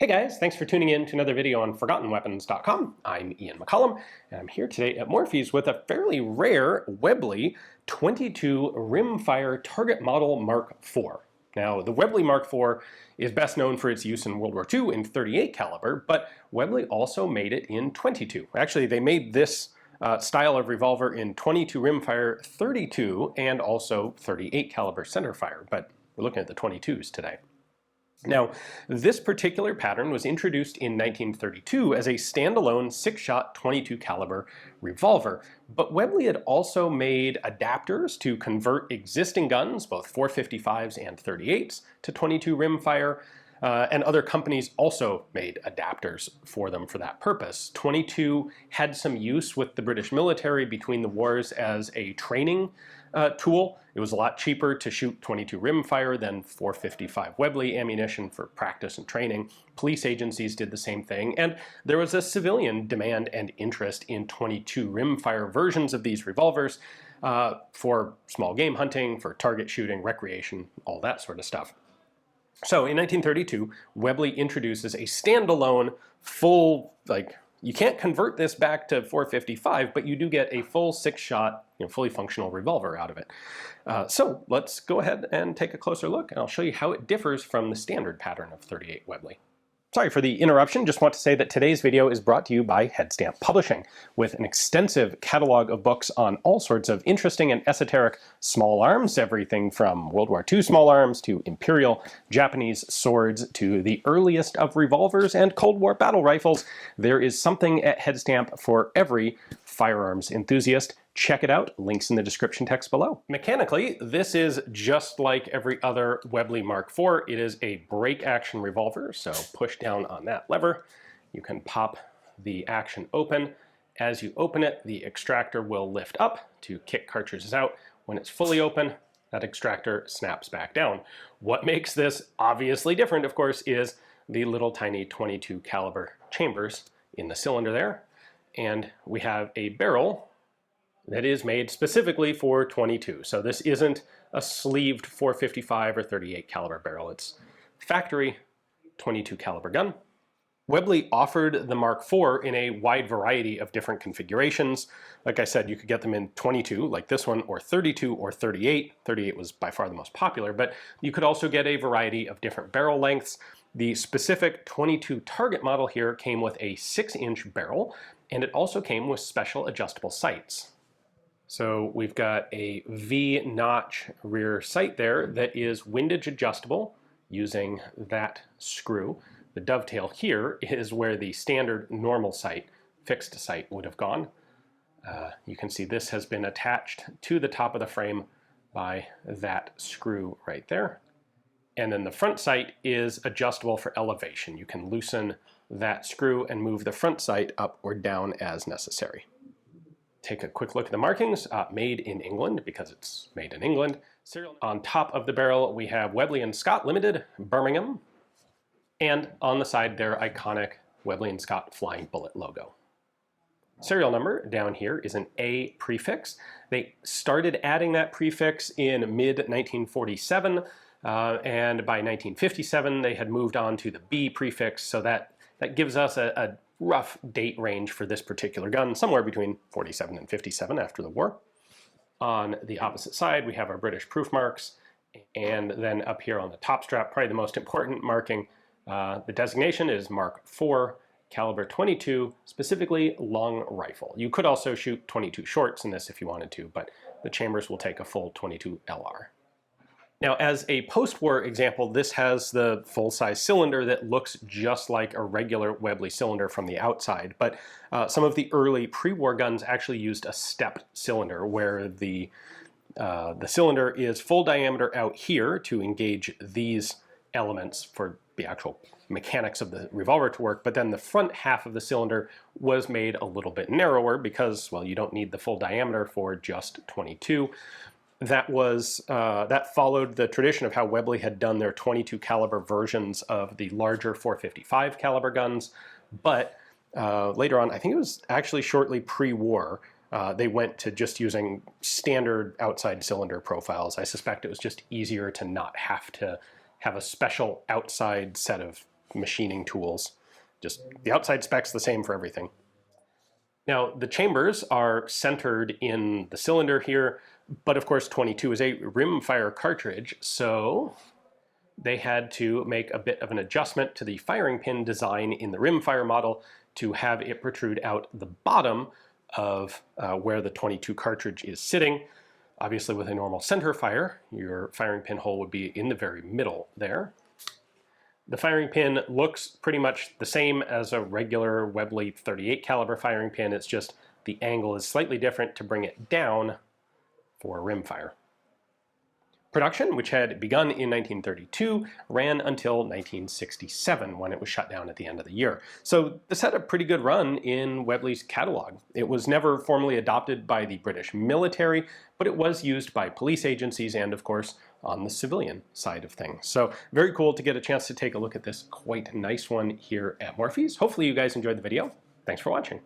Hey guys, thanks for tuning in to another video on ForgottenWeapons.com. I'm Ian McCollum, and I'm here today at Morphy's with a fairly rare Webley 22 Rimfire target model Mark IV. Now, the Webley Mark IV is best known for its use in World War II in 38 caliber, but Webley also made it in 22. Actually, they made this style of revolver in 22 rimfire, 32, and also 38 caliber centerfire, but we're looking at the 22s today. Now, this particular pattern was introduced in 1932 as a standalone 6-shot 22 caliber revolver, but Webley had also made adapters to convert existing guns, both 455s and 38s, to 22 rimfire, and other companies also made adapters for them for that purpose. 22 had some use with the British military between the wars as a training tool. It was a lot cheaper to shoot 22 rimfire than 455 Webley ammunition for practice and training. Police agencies did the same thing, and there was a civilian demand and interest in 22 rimfire versions of these revolvers for small game hunting, for target shooting, recreation, all that sort of stuff. So in 1932, Webley introduces a standalone full, you can't convert this back to 455, but you do get a full 6-shot, fully functional revolver out of it. So let's go ahead and take a closer look, and I'll show you how it differs from the standard pattern of 38 Webley. Sorry for the interruption, just want to say that today's video is brought to you by Headstamp Publishing, with an extensive catalog of books on all sorts of interesting and esoteric small arms, everything from World War II small arms to Imperial Japanese swords to the earliest of revolvers and Cold War battle rifles. There is something at Headstamp for every firearms enthusiast. Check it out, links in the description text below. Mechanically, this is just like every other Webley Mark IV. It is a break action revolver, so push down on that lever. You can pop the action open. As you open it, the extractor will lift up to kick cartridges out. When it's fully open, that extractor snaps back down. What makes this obviously different, of course, is the little tiny 22 caliber chambers in the cylinder there. And we have a barrel that is made specifically for 22. So this isn't a sleeved 455 or 38 caliber barrel. It's factory 22 caliber gun. Webley offered the Mark IV in a wide variety of different configurations. Like I said, you could get them in 22, like this one, or 32 or 38. 38 was by far the most popular, but you could also get a variety of different barrel lengths. The specific 22 target model here came with a 6-inch barrel, and it also came with special adjustable sights. So we've got a V-notch rear sight there that is windage adjustable using that screw. The dovetail here is where the standard normal sight, fixed sight, would have gone. You can see this has been attached to the top of the frame by that screw right there. And then the front sight is adjustable for elevation. You can loosen that screw and move the front sight up or down as necessary. Take a quick look at the markings. Made in England, because it's made in England. Serial on top of the barrel, we have Webley & Scott Limited, Birmingham. And on the side, their iconic Webley & Scott Flying Bullet logo. Serial number down here is an A prefix. They started adding that prefix in mid-1947, and by 1957, they had moved on to the B prefix, so that gives us a rough date range for this particular gun, somewhere between 47 and 57 after the war. On the opposite side, we have our British proof marks, and then up here on the top strap, probably the most important marking, the designation is Mark IV, caliber 22, specifically long rifle. You could also shoot 22 shorts in this if you wanted to, but the chambers will take a full 22 LR. Now, as a post-war example, this has the full-size cylinder that looks just like a regular Webley cylinder from the outside, but some of the early pre-war guns actually used a stepped cylinder where the cylinder is full diameter out here to engage these elements for the actual mechanics of the revolver to work, but then the front half of the cylinder was made a little bit narrower because, well, you don't need the full diameter for just 22. That followed the tradition of how Webley had done their 22 caliber versions of the larger 455 caliber guns, but later on, I think it was actually shortly pre-war, they went to just using standard outside cylinder profiles. I suspect it was just easier to not have to have a special outside set of machining tools. Just the outside spec's the same for everything. Now, the chambers are centered in the cylinder here, but of course 22 is a rimfire cartridge, so they had to make a bit of an adjustment to the firing pin design in the rimfire model to have it protrude out the bottom of where the 22 cartridge is sitting. Obviously, with a normal center fire, your firing pin hole would be in the very middle there. The firing pin looks pretty much the same as a regular Webley 38 caliber firing pin. It's just the angle is slightly different to bring it down for rimfire. Production, which had begun in 1932, ran until 1967 when it was shut down at the end of the year. So this had a pretty good run in Webley's catalog. It was never formally adopted by the British military, but it was used by police agencies and, of course, on the civilian side of things. So very cool to get a chance to take a look at this quite nice one here at Morphy's. Hopefully you guys enjoyed the video. Thanks for watching.